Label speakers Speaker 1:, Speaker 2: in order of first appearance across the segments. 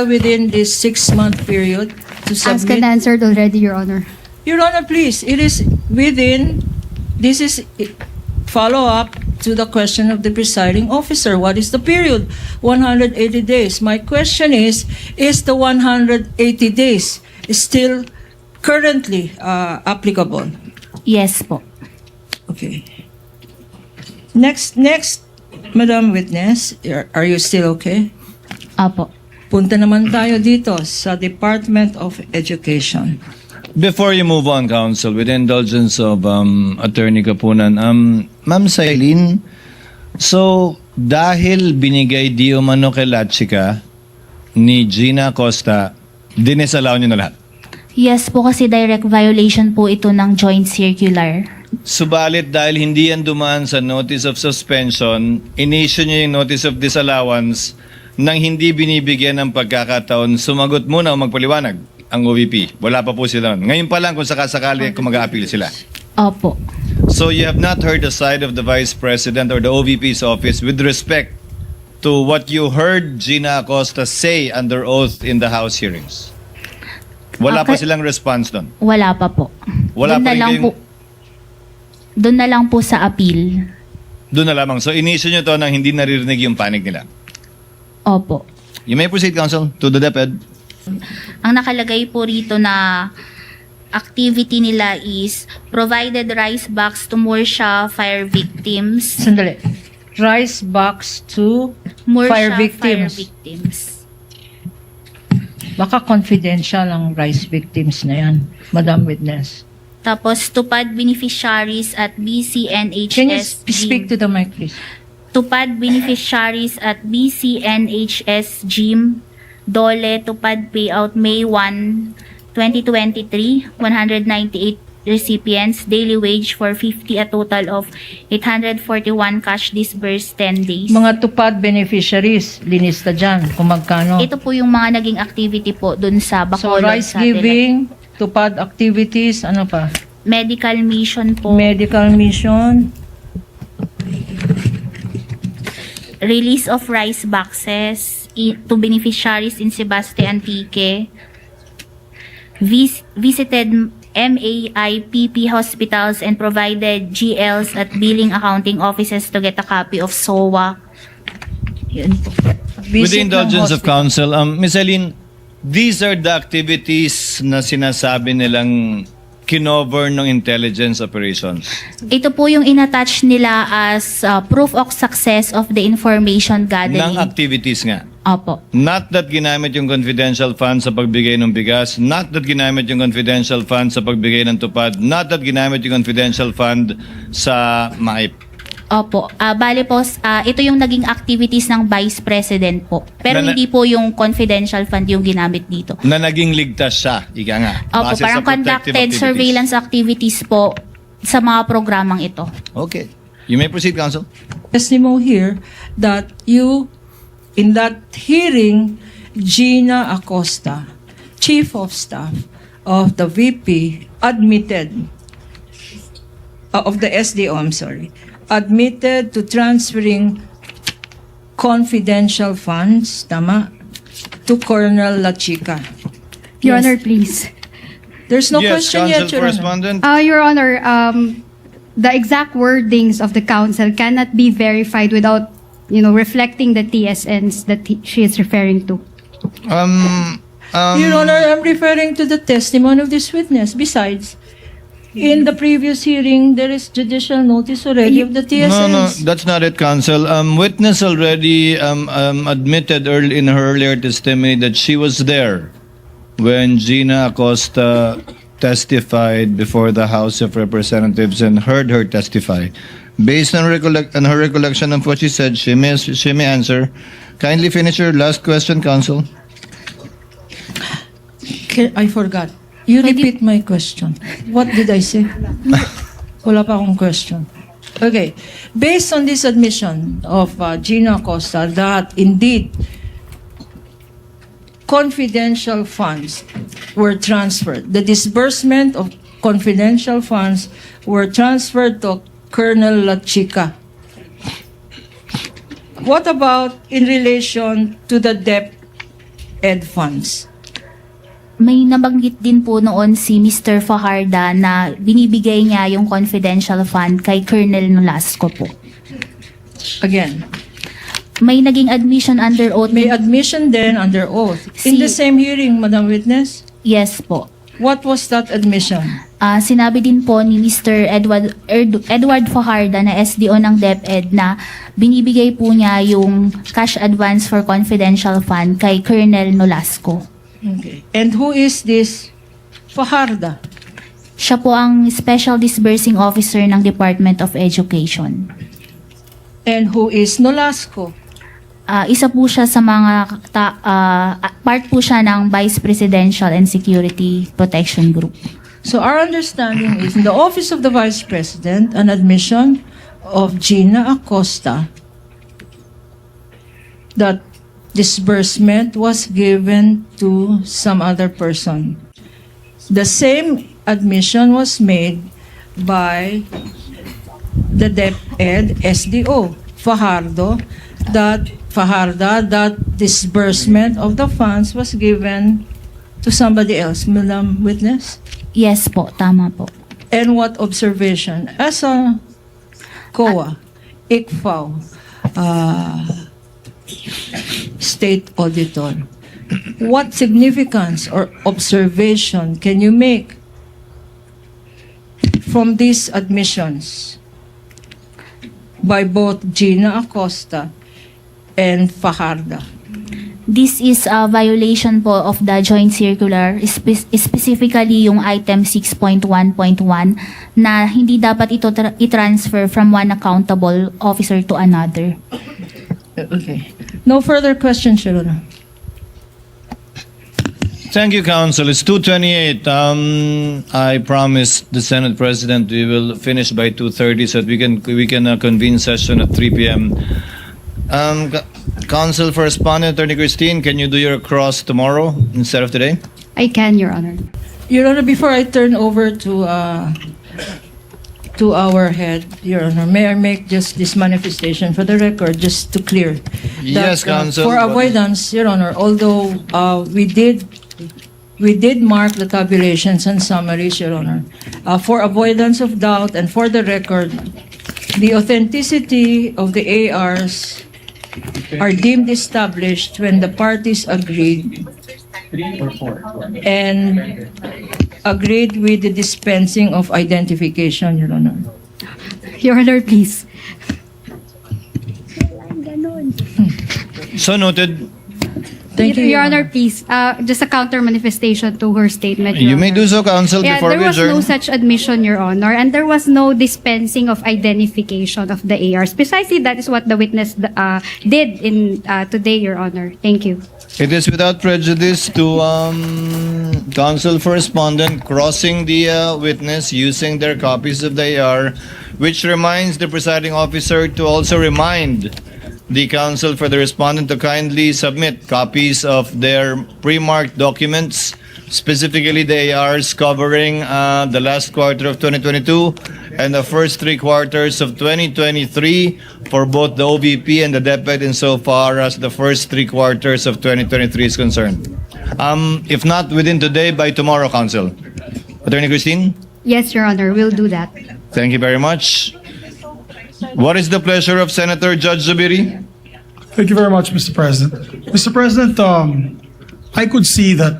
Speaker 1: within this 6-month period to
Speaker 2: Asked
Speaker 1: submit?
Speaker 2: and answered already, Your Honor.
Speaker 1: Your Honor, please, it is within, this is follow-up to the question of the presiding officer. What is the period? 180 days. My question is the 180 days still currently applicable?
Speaker 2: Yes po.
Speaker 1: Okay. Next, Madam Witness, are you still okay?
Speaker 2: Apo.
Speaker 1: Punta naman tayo dito sa Department of Education.
Speaker 3: Before you move on, Counsel, with the indulgence of Attorney Kapunan, Ma'am Sailin, so dahil binigay di umano kay Latchika ni Gina Costa, dinisalaw niyo na lahat?
Speaker 4: Yes po, kasi direct violation po ito ng joint circular.
Speaker 3: Subalit dahil hindi yan dumaan sa notice of suspension, in-issue niyo yung notice of disallowance nang hindi binibigyan ng pagkakataon, sumagot muna o magpaliwanag ang OVP. Wala pa po sila. Ngayon pa lang kung sakasakali kung mag-a-appeal sila.
Speaker 4: Opo.
Speaker 3: So you have not heard the side of the Vice President or the OVP's office with respect to what you heard Gina Acosta say under oath in the House hearings. Wala pa
Speaker 4: Okay.
Speaker 3: silang response doon.
Speaker 4: Wala pa po.
Speaker 3: Wala
Speaker 4: Doon
Speaker 3: pa
Speaker 4: na
Speaker 3: rin
Speaker 4: lang
Speaker 3: kayong-
Speaker 4: po. Doon na lang po sa appeal.
Speaker 3: Doon na lamang. So in-issue nyo to nang hindi naririnig yung panic nila.
Speaker 4: Opo.
Speaker 3: You may proceed, Counsel, to the DepEd.
Speaker 4: Ang nakalagay po rito na activity nila is provided rice box to Morsha fire victims.
Speaker 1: Sandali. Rice box to
Speaker 4: Morsha
Speaker 1: fire victims. Baka confidential ang rice victims na yan, Madam Witness.
Speaker 4: Tapos tupad beneficiaries at BCNHS.
Speaker 1: Can you speak to the mic, please?
Speaker 4: Tupad beneficiaries at BCNHS Gym, Dole, Tupad payout May 1, 2023, 198 recipients, daily wage for 50, a total of 841 cash disbursed 10 days.
Speaker 1: Mga tupad beneficiaries, linista dyan, kung magkano.
Speaker 4: Ito po yung mga naging activity po dun sa
Speaker 1: So,
Speaker 4: Bacolod
Speaker 1: rice
Speaker 4: satellite.
Speaker 1: giving, tupad activities, ano pa?
Speaker 4: Medical mission po.
Speaker 1: Medical mission,
Speaker 4: Release of rice boxes to beneficiaries in Sebastian Antique. Visited MAIPP hospitals and provided GLs at billing accounting offices to get a copy of SOA. Yun po.
Speaker 3: With
Speaker 1: visit
Speaker 3: the
Speaker 1: ng
Speaker 3: indulgence of
Speaker 1: hospital.
Speaker 3: Counsel, Ms. Eileen, these are the activities na sinasabi nilang kinover ng intelligence operations.
Speaker 4: Ito po yung inattach nila as proof of success of the information
Speaker 3: Ng
Speaker 4: gathering.
Speaker 3: activities nga.
Speaker 4: Opo.
Speaker 3: Not that ginamit yung confidential fund sa pagbigay ng bigas, not that ginamit yung confidential fund sa pagbigay ng tupad, not that ginamit yung confidential fund sa MAIP.
Speaker 4: Opo. Bale po, ito yung naging activities ng Vice President po. Pero
Speaker 3: Na-
Speaker 4: hindi po yung confidential fund yung ginamit dito.
Speaker 3: Na naging ligtas siya, ika nga.
Speaker 4: Opo,
Speaker 3: base sa
Speaker 4: parang
Speaker 3: protective
Speaker 4: conducted
Speaker 3: activities.
Speaker 4: surveillance activities po sa mga programang ito.
Speaker 3: Okay. You may proceed, Counsel.
Speaker 1: Testimony here that you, in that hearing, Gina Acosta, Chief of Staff of the VP, admitted, of the SDO, I'm sorry, admitted to transferring confidential funds, tama, to Colonel La Chica.
Speaker 2: Your
Speaker 4: Yes.
Speaker 2: Honor, please.
Speaker 1: There's no
Speaker 3: Yes,
Speaker 1: question
Speaker 3: Counsel
Speaker 1: yet, Your Honor.
Speaker 3: Correspondent.
Speaker 2: Your Honor, the exact wordings of the counsel cannot be verified without, reflecting the TSNs that she is referring to.
Speaker 1: Your Honor, I'm referring to the testimony of this witness. Besides, in the previous hearing, there is judicial notice already of the TSNs.
Speaker 3: No, that's not it, Counsel. Witness already admitted in her earlier testimony that she was there when Gina Acosta testified before the House of Representatives and heard her testify. Based on her recollection of what she said, she may answer. Kindly finish your last question, Counsel.
Speaker 1: I forgot. You repeat my question. What did I say? Wala pa akong question. Okay. Based on this admission of Gina Acosta that indeed confidential funds were transferred, the disbursement of confidential funds were transferred to Colonel La Chica. What about in relation to the debt DepEd funds?
Speaker 4: May nabanggit din po noon si Mr. Fajarda na binibigay niya yung confidential fund kay Colonel Nolasco po.
Speaker 1: Again,
Speaker 4: May naging admission under oath.
Speaker 1: may admission then under oath. In the same hearing, Madam Witness,
Speaker 4: Yes po.
Speaker 1: what was that admission?
Speaker 4: Sinabi din po ni Mr. Edward Fajarda na SDO ng DepEd na binibigay po niya yung cash advance for confidential fund kay Colonel Nolasco.
Speaker 1: Okay. And who is this Fajarda?
Speaker 4: Siya po ang Special Disbursing Officer ng Department of Education.
Speaker 1: And who is Nolasco?
Speaker 4: Isa po siya sa mga part po siya ng Vice Presidential and Security Protection Group.
Speaker 1: So our understanding is in the office of the Vice President, an admission of Gina Acosta that disbursement was given to some other person. The same admission was made by the DepEd SDO, Fajarda, that disbursement of the funds was given to somebody else. Madam Witness?
Speaker 4: Yes po, tama po.
Speaker 1: And what observation? As a COA, ICFAO, State Auditor, what significance or observation can you make from these admissions by both Gina Acosta and Fajarda?
Speaker 4: This is a violation po of the joint circular, specifically yung item 6.1.1 na hindi dapat ito i-transfer from one accountable officer to another.
Speaker 1: Okay. No further questions, Your Honor.
Speaker 3: Thank you, Counsel. It's 2:28. I promised the Senate President we will finish by 2:30 so that we can convene session at 3 p.m. Counsel for Respondent, Attorney Christine, can you do your cross tomorrow instead of today?
Speaker 2: I can, Your Honor.
Speaker 1: Your Honor, before I turn over to our head, Your Honor, may I make just this manifestation for the record, just to clear?
Speaker 3: Yes, Counsel.
Speaker 1: For avoidance, Your Honor, although we did mark the tabulations and summaries, Your Honor, for avoidance of doubt and for the record, the authenticity of the ARs are deemed established when the parties agreed and agreed with the dispensing of identification, Your Honor.
Speaker 2: Your Honor, please.
Speaker 3: So noted.
Speaker 1: Thank you,
Speaker 2: Your Honor, please. Just a counter manifestation to her statement, Your
Speaker 3: You may
Speaker 2: Honor.
Speaker 3: do so, Counsel,
Speaker 2: Yeah,
Speaker 3: before
Speaker 2: there
Speaker 3: we
Speaker 2: was no
Speaker 3: adjourn.
Speaker 2: such admission, Your Honor, and there was no dispensing of identification of the ARs. Precisely, that is what the witness did in today, Your Honor. Thank you.
Speaker 3: It is without prejudice to Counsel for Respondent crossing the witness using their copies of the AR, which reminds the presiding officer to also remind the Counsel for the Respondent to kindly submit copies of their pre-marked documents, specifically the ARs covering the last quarter of 2022 and the first 3 quarters of 2023 for both the OVP and the DepEd insofar as the first 3 quarters of 2023 is concerned. If not within today, by tomorrow, Counsel. Attorney Christine?
Speaker 2: Yes, Your Honor, we'll do that.
Speaker 3: Thank you very much. What is the pleasure of Senator Judge Zubiri?
Speaker 5: Thank you very much, Mr. President. Mr. President, I could see that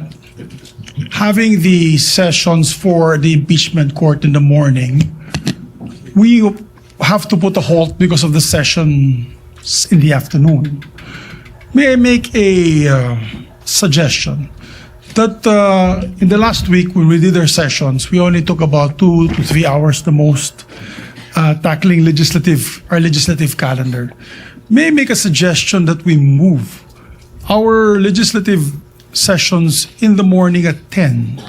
Speaker 5: having the sessions for the impeachment court in the morning, we have to put a halt because of the session in the afternoon. May I make a suggestion? That in the last week when we did our sessions, we only took about 2 to 3 hours the most tackling our legislative calendar. May I make a suggestion that we move our legislative sessions in the morning at 10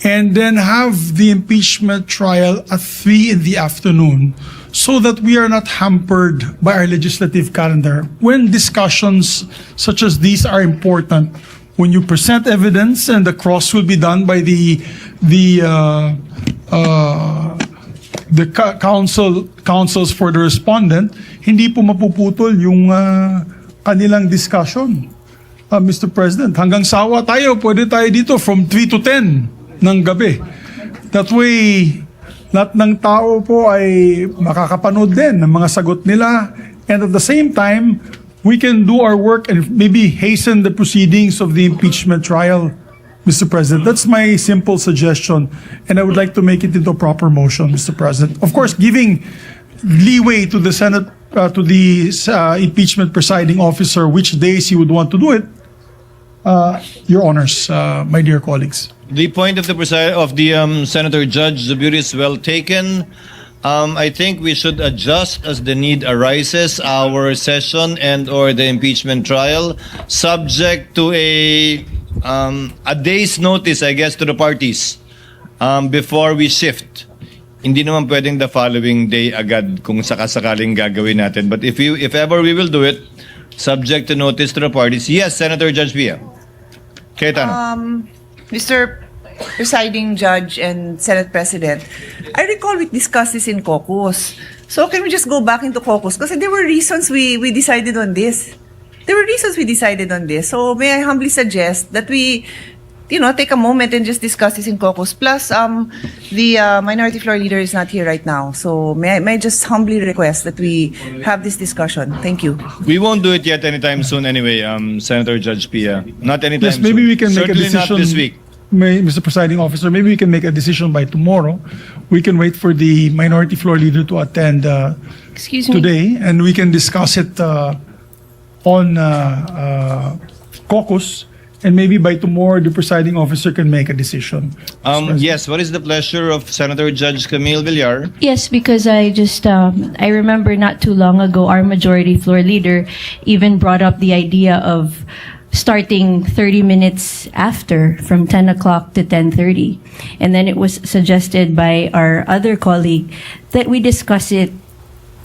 Speaker 5: and then have the impeachment trial at 3 in the afternoon so that we are not hampered by our legislative calendar when discussions such as these are important. When you present evidence and the cross will be done by the counsels for the respondent, hindi po mapuputol yung kanilang discussion. Mr. President, hanggang sawa tayo, pwede tayo dito from 3 to 10 ng gabi. That way, lahat ng tao po ay makakapanood din ng mga sagot nila. And at the same time, we can do our work and maybe hasten the proceedings of the impeachment trial, Mr. President. That's my simple suggestion. And I would like to make it into a proper motion, Mr. President. Of course, giving leeway to the Senate, to the impeachment presiding officer, which days he would want to do it, Your Honors, my dear colleagues.
Speaker 3: The point of the Senator Judge Zubiri is well taken. I think we should adjust as the need arises our session and or the impeachment trial, subject to a day's notice, I guess, to the parties before we shift. Hindi naman pwedeng the following day agad kung sakasakaling gagawin natin. But if ever we will do it, subject to notice to the parties. Yes, Senator Judge Pia. Cayetano.
Speaker 6: Mr. Presiding Judge and Senate President, I recall we discussed this in caucus. So can we just go back into caucus? Because there were reasons we decided on this. So may I humbly suggest that we, take a moment and just discuss this in caucus. Plus, the minority floor leader is not here right now. So may I just humbly request that we have this discussion. Thank you.
Speaker 3: We won't do it yet anytime soon anyway, Senator Judge Pia. Not anytime
Speaker 5: Yes,
Speaker 3: soon.
Speaker 5: maybe we can make a
Speaker 3: Certainly
Speaker 5: decision.
Speaker 3: not this week.
Speaker 5: Mr. Presiding Officer, maybe we can make a decision by tomorrow. We can wait for the minority floor leader to attend
Speaker 7: Excuse me.
Speaker 5: today, and we can discuss it on caucus, and maybe by tomorrow the presiding officer can make a decision.
Speaker 3: Yes, what is the pleasure of Senator Judge Camille Villar?
Speaker 7: Yes, because I remember not too long ago, our majority floor leader even brought up the idea of starting 30 minutes after, from 10 o'clock to 10:30. And then it was suggested by our other colleague that we discuss it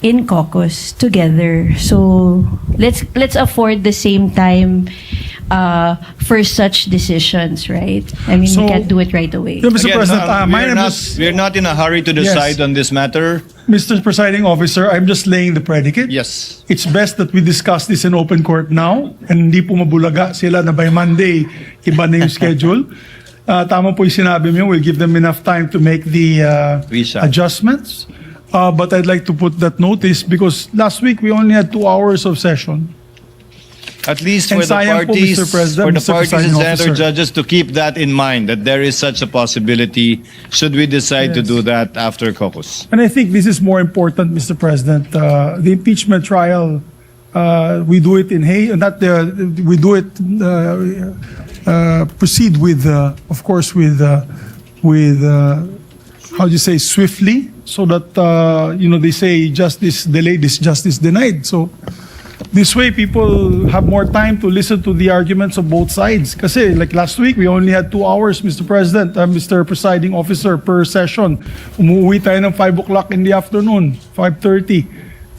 Speaker 7: in caucus together. So let's afford the same time for such decisions, right? I mean,
Speaker 5: So-
Speaker 7: we can't do it right away.
Speaker 5: Yeah, Mr.
Speaker 3: Again,
Speaker 5: President, my
Speaker 3: we're
Speaker 5: name
Speaker 3: not,
Speaker 5: is
Speaker 3: we're not in a hurry to decide on this matter.
Speaker 5: Mr. Presiding Officer. I'm just laying the predicate.
Speaker 3: Yes.
Speaker 5: It's best that we discuss this in open court now, and hindi po mabulaga sila na by Monday, iba na yung schedule. Tama po yung sinabi mo, we'll give them enough time to make the
Speaker 3: We shall.
Speaker 5: adjustments. But I'd like to put that notice because last week we only had 2 hours of session.
Speaker 3: At least
Speaker 5: And
Speaker 3: for the
Speaker 5: sayang po,
Speaker 3: parties,
Speaker 5: Mr. President,
Speaker 3: for the
Speaker 5: Mr.
Speaker 3: parties and
Speaker 5: Presiding
Speaker 3: senator
Speaker 5: Officer.
Speaker 3: judges to keep that in mind, that there is such a possibility should we decide to
Speaker 5: Yes.
Speaker 3: do that after caucus.
Speaker 5: And I think this is more important, Mr. President. The impeachment trial, we do it in we do it, proceed with, of course, with how do you say, swiftly, so that, they say justice delayed is justice denied. So this way, people have more time to listen to the arguments of both sides. Kasi like last week, we only had 2 hours, Mr. President, Mr. Presiding Officer, per session. Umuwi tayo ng 5 o'clock in the afternoon, 5:30.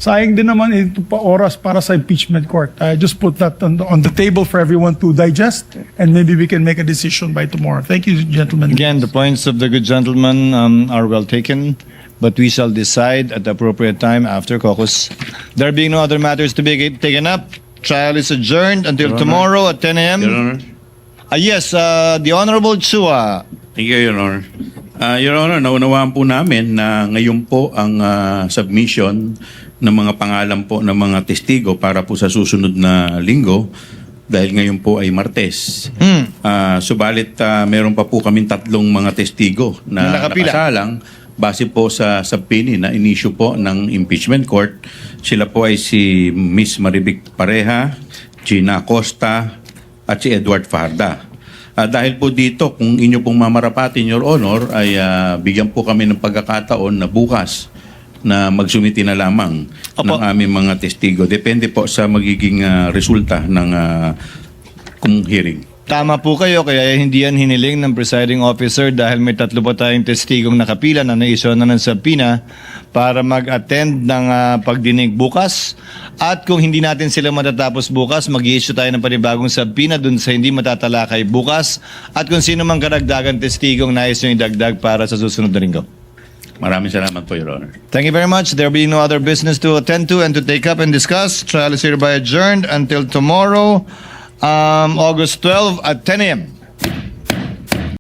Speaker 5: Sayang din naman ito pa oras para sa impeachment court. I just put that on the table for everyone to digest, and maybe we can make a decision by tomorrow. Thank you, gentlemen.
Speaker 3: Again, the points of the good gentleman are well taken, but we shall decide at the appropriate time after caucus. There being no other matters to be taken up, trial is adjourned until tomorrow at 10 a.m.
Speaker 8: Your Honor.
Speaker 3: Yes, the Honorable Chua.
Speaker 8: Thank you, Your Honor. Your Honor, naunawaan po namin na ngayon po ang submission ng mga pangalan po ng mga testigo para po sa susunod na linggo dahil ngayon po ay Martes. Subalit meron pa po kaming 3 mga testigo na
Speaker 3: Nakapila.
Speaker 8: nakasalang base po sa subpoena na inisyu po ng impeachment court. Sila po ay si Miss Marivic Pareja, Gina Acosta, at si Edward Farda. Dahil po dito, kung inyo pong mamarapatin, Your Honor, ay bigyan po kami ng pagkakataon na bukas na magsumiti na lamang ng aming mga testigo. Depende po sa magiging resulta ng hearing.
Speaker 3: Tama po kayo, kaya hindi yan hiniling ng presiding officer dahil may 3 pa tayong testigong nakapila na na-issue na ng subpoena para mag-attend ng pagdinig bukas. At kung hindi natin sila matatapos bukas, mag-issue tayo ng panibagong subpoena dun sa hindi matatalakay bukas. At kung sino mang karagdagan testigong nais nyo idagdag para sa susunod na linggo.
Speaker 8: Maraming salamat po, Your Honor.
Speaker 3: Thank you very much. There being no other business to attend to and to take up and discuss, trial is hereby adjourned until tomorrow August 12 at 10 a.m.